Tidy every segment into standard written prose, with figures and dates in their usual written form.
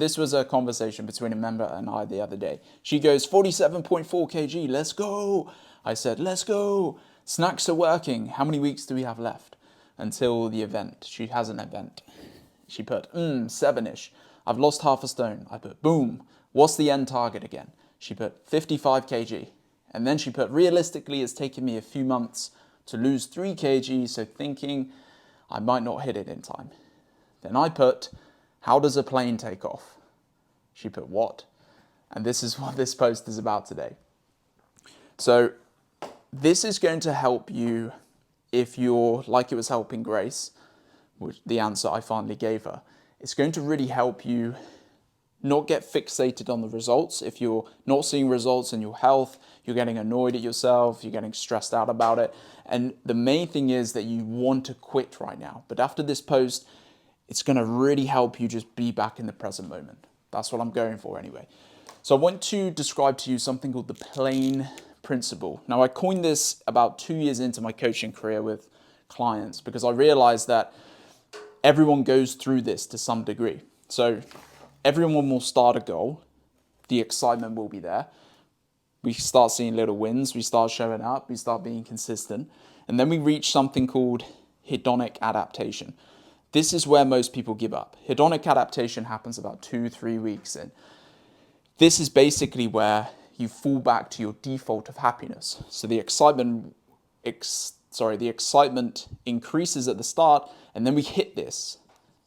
This was a conversation between a member and I the other day. She goes, 47.4 kg, let's go. I said, let's go. Snacks are working. How many weeks do we have left until the event? She has an event. She put, 7-ish. I've lost half a stone. I put, boom. What's the end target again? She put 55 kg. And then she put, realistically, it's taken me a few months to lose 3 kg, so thinking I might not hit it in time. Then I put, how does a plane take off? She put, what? And this is what this post is about today. So this is going to help you if you're like it was helping Grace, which the answer I finally gave her. It's going to really help you not get fixated on the results. If you're not seeing results in your health, you're getting annoyed at yourself, you're getting stressed out about it. And the main thing is that you want to quit right now. But after this post, it's going to really help you just be back in the present moment. That's what I'm going for anyway. So I want to describe to you something called the plane principle. Now, I coined this about 2 years into my coaching career with clients because I realized that everyone goes through this to some degree. So everyone will start a goal. The excitement will be there. We start seeing little wins. We start showing up. We start being consistent. And then we reach something called hedonic adaptation. This is where most people give up. Hedonic adaptation happens about 2-3 weeks in. This is basically where you fall back to your default of happiness. So the excitement increases at the start, and then we hit this.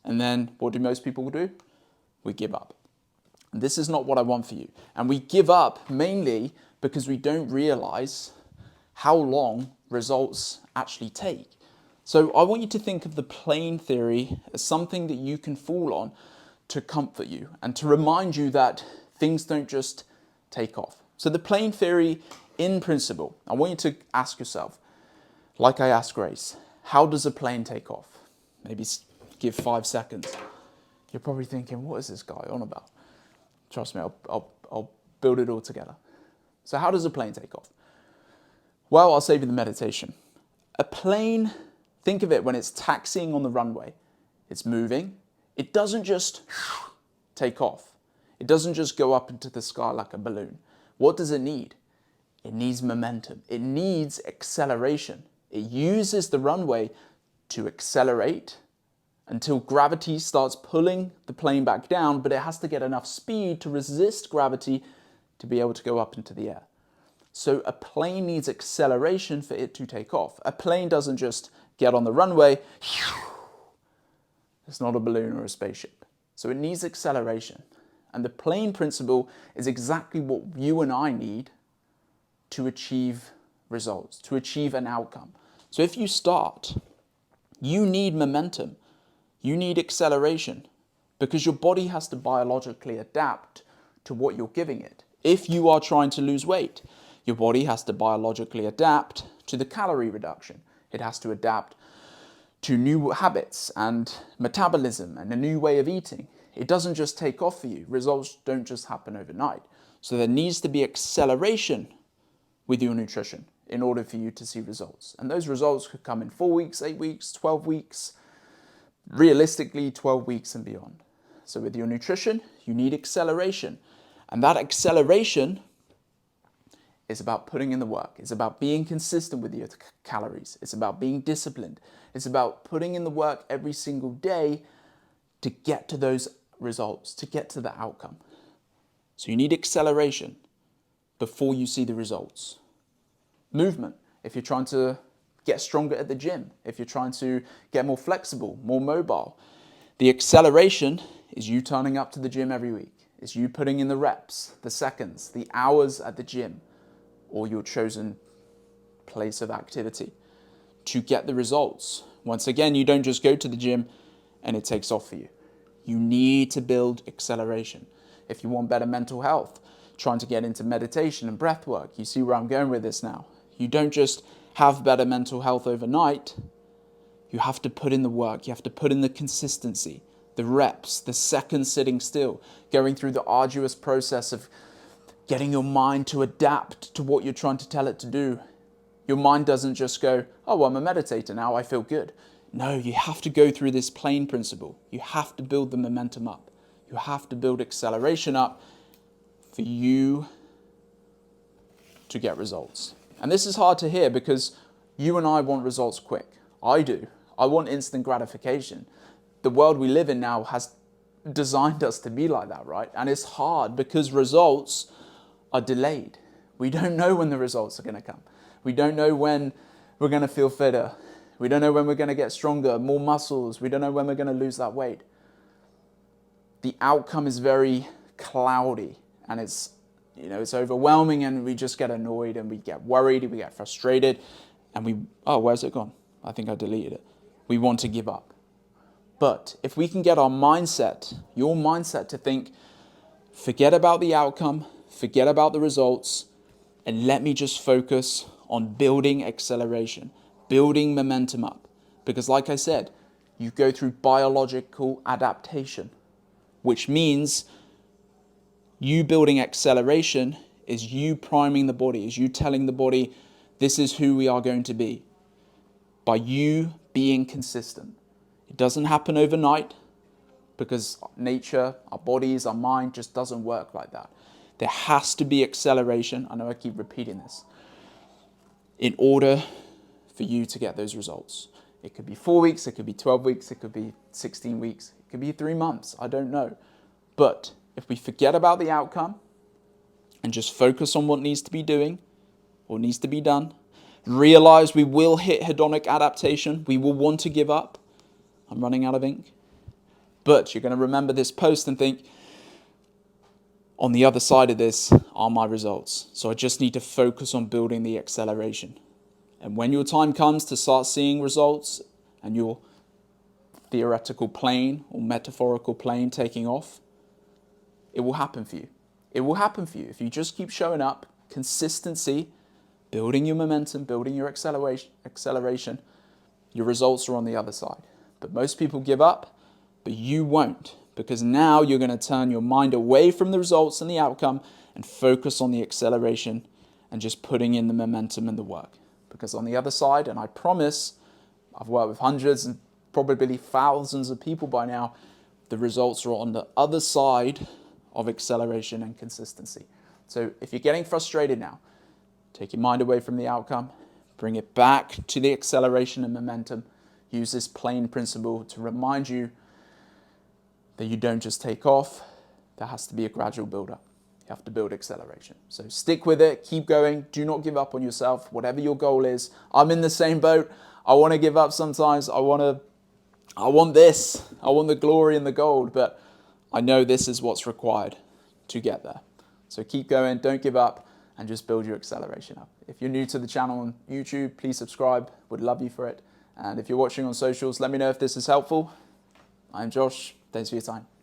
And then what do most people do? We give up. And this is not what I want for you. And we give up mainly because we don't realize how long results actually take. So I want you to think of the plane theory as something that you can fall on to comfort you and to remind you that things don't just take off. So the plane theory in principle, I want you to ask yourself, like I asked Grace, how does a plane take off? Maybe give 5 seconds. You're probably thinking, what is this guy on about? Trust me, I'll build it all together. So how does a plane take off? Well, I'll save you the meditation. A plane, think of it when it's taxiing on the runway. It's moving. It doesn't just take off. It doesn't just go up into the sky like a balloon. What does it need? It needs momentum. It needs acceleration. It uses the runway to accelerate until gravity starts pulling the plane back down, but it has to get enough speed to resist gravity to be able to go up into the air. So a plane needs acceleration for it to take off. A plane doesn't just get on the runway. It's not a balloon or a spaceship. So it needs acceleration. And the plane principle is exactly what you and I need to achieve results, to achieve an outcome. So if you start, you need momentum. You need acceleration because your body has to biologically adapt to what you're giving it. If you are trying to lose weight, your body has to biologically adapt to the calorie reduction. It has to adapt to new habits and metabolism and a new way of eating. It doesn't just take off for you. Results don't just happen overnight. So there needs to be acceleration with your nutrition in order for you to see results. And those results could come in 4 weeks, 8 weeks, 12 weeks, realistically 12 weeks and beyond. So with your nutrition, you need acceleration. And that acceleration is about putting in the work. It's about being consistent with your calories. It's about being disciplined. It's about putting in the work every single day to get to those results, to get to the outcome. So you need acceleration before you see the results. Movement, if you're trying to get stronger at the gym, if you're trying to get more flexible, more mobile. The acceleration is you turning up to the gym every week. It's you putting in the reps, the seconds, the hours at the gym or your chosen place of activity to get the results. Once again, you don't just go to the gym and it takes off for you. You need to build acceleration. If you want better mental health, trying to get into meditation and breath work, you see where I'm going with this now. You don't just have better mental health overnight. You have to put in the work. You have to put in the consistency, the reps, the seconds sitting still, going through the arduous process of getting your mind to adapt to what you're trying to tell it to do. Your mind doesn't just go, oh, well, I'm a meditator now, I feel good. No, you have to go through this plane principle. You have to build the momentum up. You You have to build acceleration up for you to get results. And this is hard to hear because you and I want results quick. I do. I want instant gratification. The world we live in now has designed us to be like that, right? And it's hard because results are delayed. We don't know when the results are going to come. We don't know when we're going to feel fitter. We don't know when we're going to get stronger, more muscles. We don't know when we're going to lose that weight. The outcome is very cloudy and it's overwhelming, and we just get annoyed and we get worried and we get frustrated and where's it gone? I think I deleted it. We want to give up. But if we can get our mindset, your mindset, to think, forget about the outcome, forget about the results, and let me just focus on building acceleration, building momentum up. Because like I said, you go through biological adaptation, which means you building acceleration is you priming the body, is you telling the body, this is who we are going to be, by you being consistent. It doesn't happen overnight because nature, our bodies, our mind just doesn't work like that. There has to be acceleration. I know I keep repeating this. In order for you to get those results. It could be 4 weeks, it could be 12 weeks, it could be 16 weeks, it could be 3 months, I don't know. But if we forget about the outcome and just focus on what needs to be doing or needs to be done, realize we will hit hedonic adaptation, we will want to give up. I'm running out of ink. But you're going to remember this post and think, on the other side of this are my results. So I just need to focus on building the acceleration. And when your time comes to start seeing results and your theoretical plane or metaphorical plane taking off, it will happen for you. It will happen for you if you just keep showing up, consistency, building your momentum, building your acceleration, your results are on the other side. But most people give up, but you won't, because now you're going to turn your mind away from the results and the outcome and focus on the acceleration and just putting in the momentum and the work. Because on the other side, and I promise, I've worked with hundreds and probably thousands of people by now, the results are on the other side of acceleration and consistency. So if you're getting frustrated now, take your mind away from the outcome, bring it back to the acceleration and momentum. Use this plane principle to remind you that you don't just take off. There has to be a gradual build-up. You have to build acceleration. So stick with it, keep going, do not give up on yourself, whatever your goal is. I'm in the same boat. I want to give up sometimes. I want this. I want the glory and the gold, but I know this is what's required to get there. So keep going, don't give up, and just build your acceleration up. If you're new to the channel on YouTube, please subscribe. Would love you for it. And if you're watching on socials, let me know if this is helpful. I'm Josh. Thanks for your time.